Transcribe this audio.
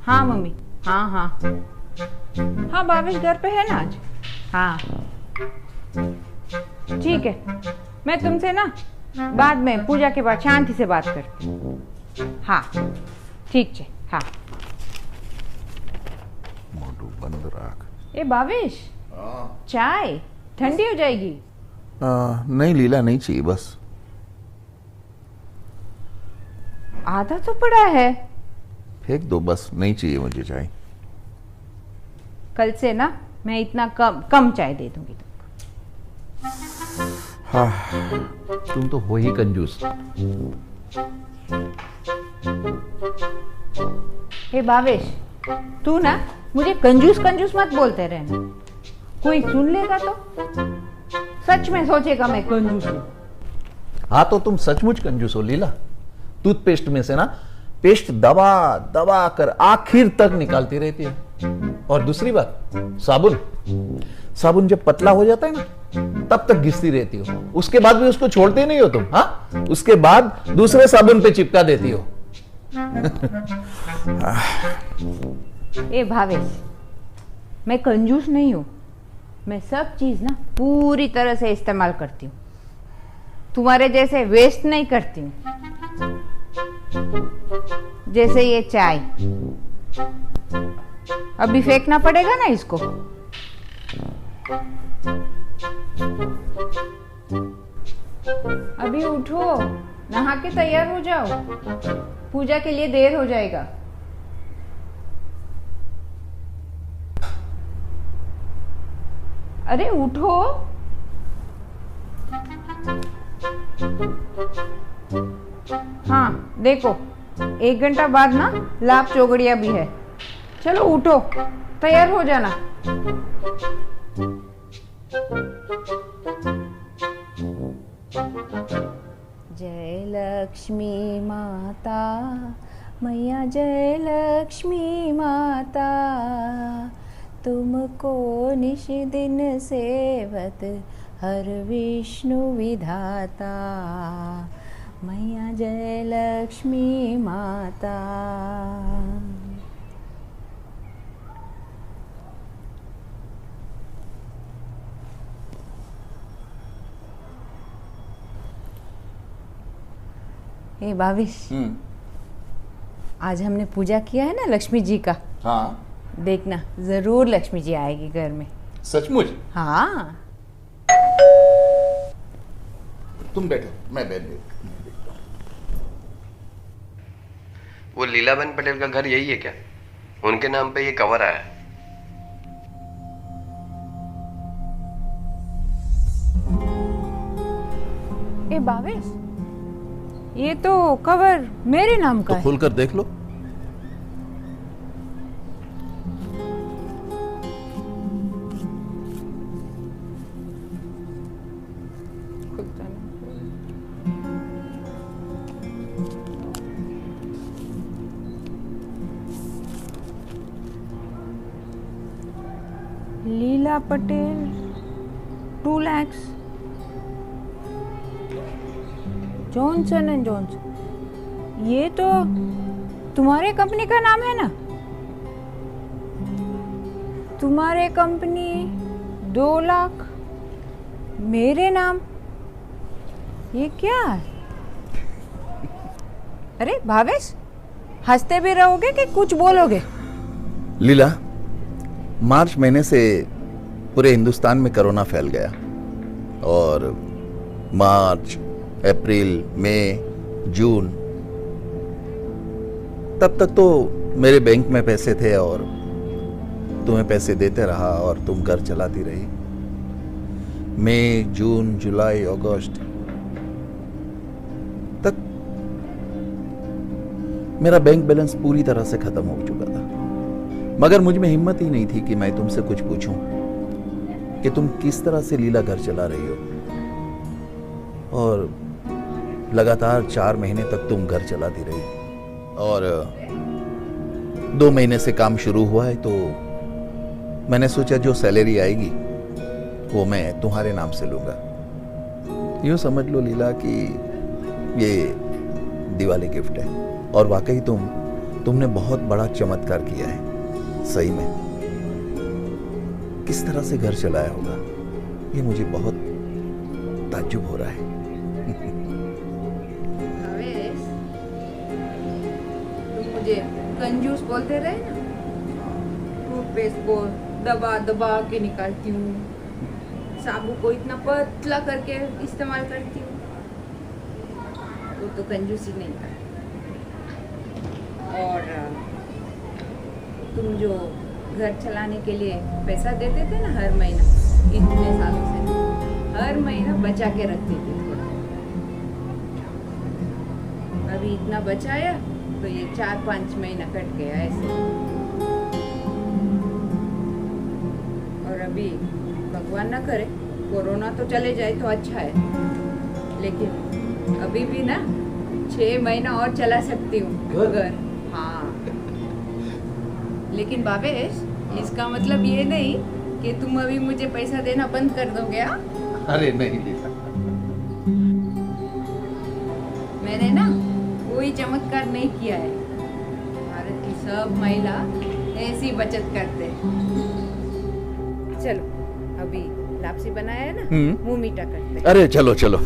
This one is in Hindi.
हाँ मम्मी, हाँ हाँ हाँ, भावेश घर पे है ना आज? हाँ ठीक है, मैं तुमसे ना बाद में पूजा के बाद शांति से बात करती हूँ। हाँ ठीक है, हाँ। मोटू बंद राख। ए भावेश, चाय ठंडी हो जाएगी। नहीं लीला, नहीं चाहिए बस। आधा तो पड़ा है। फेंक दो बस, नहीं चाहिए मुझे चाय। कल से ना मैं इतना कम कम चाय दे दूंगी तुमको। हाँ, तुम तो हो ही कंजूस। हे भावेश, तू ना मुझे कंजूस कंजूस मत बोलते रहना। कोई सुन लेगा तो सच में सोचेगा मैं कंजूस हूँ। हाँ तो तुम सचमुच कंजूस हो लीला। टूथपेस्ट में से ना पेस्ट दबा दबा कर आखिर तक निकालती रहती है। और दूसरी बात, साबुन साबुन जब पतला हो जाता है ना तब तक घिसती रहती हो, उसके बाद भी उसको छोड़ते नहीं हो तुम। हाँ, उसके बाद दूसरे साबुन पे चिपका देती हो। ए भावेश, मैं कंजूस नहीं हूँ। मैं सब चीज ना पूरी तरह से इस्तेमाल करती हूँ, तुम्हारे जैसे वेस्ट नहीं करती हूँ। जैसे ये चाय, अभी फेंकना पड़ेगा ना इसको। अभी उठो, नहा के तैयार हो जाओ, पूजा के लिए देर हो जाएगा। अरे उठो। हाँ देखो, 1 घंटा बाद ना लाभ चौगड़िया भी है। चलो उठो, तैयार हो जाना। जय लक्ष्मी माता मैया, जय लक्ष्मी माता, तुमको निश दिन सेवत हर विष्णु विधाता। मैया जय लक्ष्मी माता। ए भावेश, आज हमने पूजा किया है ना लक्ष्मी जी का। हाँ, देखना जरूर लक्ष्मी जी आएगी घर में। सचमुच? हाँ। तुम बैठो, मैं बैठ देखता हूँ। वो लीलाबेन पटेल का घर यही है क्या? उनके नाम पे ये कवर आया है। ए भावेश, ये तो कवर मेरे नाम का तो है। खोलकर देख लो। Leela Patel 2 lakh, Johnson and Johnson. ये तो तुम्हारे कंपनी का नाम है ना? तुम्हारे कंपनी 2 लाख, मेरे नाम, ये क्या है? अरे भावेश, हंसते भी रहोगे कि कुछ बोलोगे? लीला, मार्च महीने से पूरे हिंदुस्तान में कोरोना फैल गया और मार्च, अप्रैल, मई, जून तब तक तो मेरे बैंक में पैसे थे और तुम्हें पैसे देते रहा और तुम घर चलाती रही। मई, जून, जुलाई, अगस्त तक मेरा बैंक बैलेंस पूरी तरह से खत्म हो चुका था, मगर मुझ में हिम्मत ही नहीं थी कि मैं तुमसे कुछ पूछूं कि तुम किस तरह से लीला घर चला रही हो। और लगातार 4 महीने तक तुम घर चलाती रही और 2 महीने से काम शुरू हुआ है तो मैंने सोचा जो सैलरी आएगी वो मैं तुम्हारे नाम से लूंगा। यूं समझ लो लीला कि ये दिवाली गिफ्ट है और वाकई तुम तुमने बहुत बड़ा चमत्कार किया है सही में। किस तरह से घर चलाया होगा ये मुझे बहुत ताज्जुब हो रहा है। भावेश, तुम मुझे कंजूस बोलते रहे ना, टूथपेस्ट को दबा दबा के निकालती हूँ, साबुन को इतना पतला करके इस्तेमाल करती हूँ, वो तो कंजूसी नहीं था। और तुम जो घर चलाने के लिए पैसा देते थे ना हर महीना, इतने सालों से हर महीना बचा के रखते थे थोड़ा। अभी इतना बचाया तो ये 4-5 महीना कट गया ऐसे। और अभी भगवान ना करे कोरोना तो चले जाए तो अच्छा है, लेकिन अभी भी ना 6 महीना और चला सकती हूँ घर। हाँ, लेकिन भावेश, इसका मतलब ये नहीं कि तुम अभी मुझे पैसा देना बंद कर दोगे। हाँ, अरे नहीं लीला, मैंने ना कोई चमत्कार नहीं किया है। भारत की सब महिला ऐसी बचत करते हैं। चलो अभी लापसी बनाया है ना, मुंह मीठा करते हैं। अरे चलो चलो